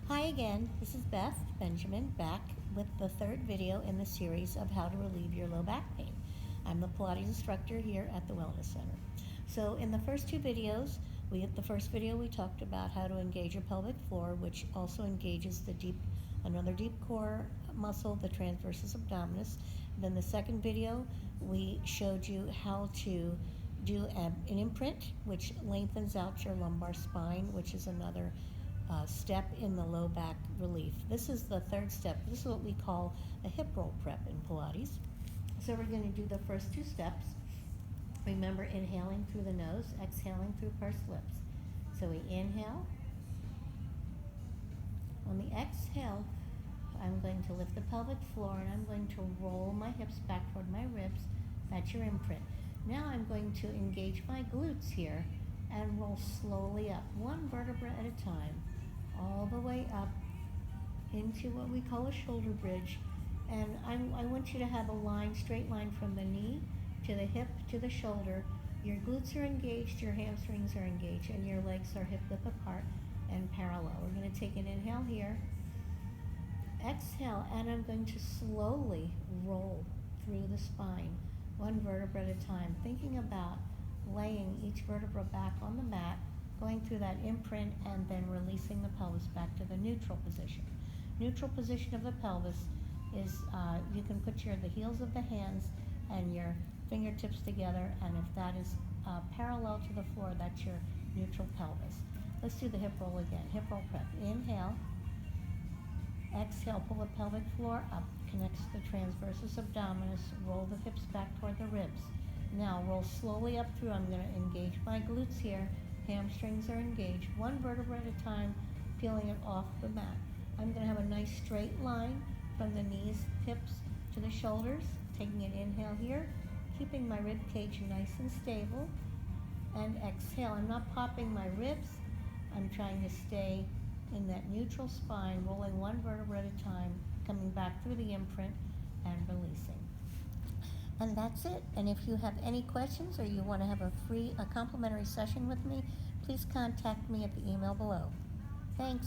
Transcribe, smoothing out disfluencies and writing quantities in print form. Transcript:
Hi again, this is Beth Benjamin back with the third video in the series of how to relieve your low back pain. I'm the Pilates instructor here at the Wellness Center. So in the first two videos, the first video we talked about how to engage your pelvic floor, which also engages another deep core muscle, the transversus abdominis. Then the second video, we showed you how to do an imprint, which lengthens out your lumbar spine, which is another step in the low back relief. This is the third step. This is what we call a hip roll prep in Pilates. So we're going to do the first two steps. Remember, inhaling through the nose, exhaling through pursed lips. So we inhale. On the exhale, I'm going to lift the pelvic floor and I'm going to roll my hips back toward my ribs. That's your imprint. Now I'm going to engage my glutes here and roll slowly up, one vertebra at a time, all the way up into what we call a shoulder bridge. And I want you to have a line, straight line from the knee to the hip to the shoulder. Your glutes are engaged, your hamstrings are engaged, and your legs are hip width apart and parallel. We're going to take an inhale here, exhale, and I'm going to slowly roll through the spine, one vertebra at a time, thinking about laying each vertebra back on the mat, going through that imprint, and then releasing the pelvis back to the neutral position. Neutral position of the pelvis is you can put the heels of the hands and your fingertips together, and if that is parallel to the floor, that's your neutral pelvis. Let's do the hip roll again. Hip roll prep. Inhale. Exhale, pull the pelvic floor up, connects to the transversus abdominis, roll the hips back toward the ribs. Now roll slowly up through. I'm going to engage my glutes here. Hamstrings are engaged, one vertebra at a time, peeling it off the mat. I'm going to have a nice straight line from the knees, hips to the shoulders. Taking an inhale here, keeping my rib cage nice and stable. And exhale. I'm not popping my ribs. I'm trying to stay in that neutral spine, rolling one vertebra at a time, coming back through the imprint and releasing. And that's it. And if you have any questions or you want to have a complimentary session with me, please contact me at the email below. Thanks.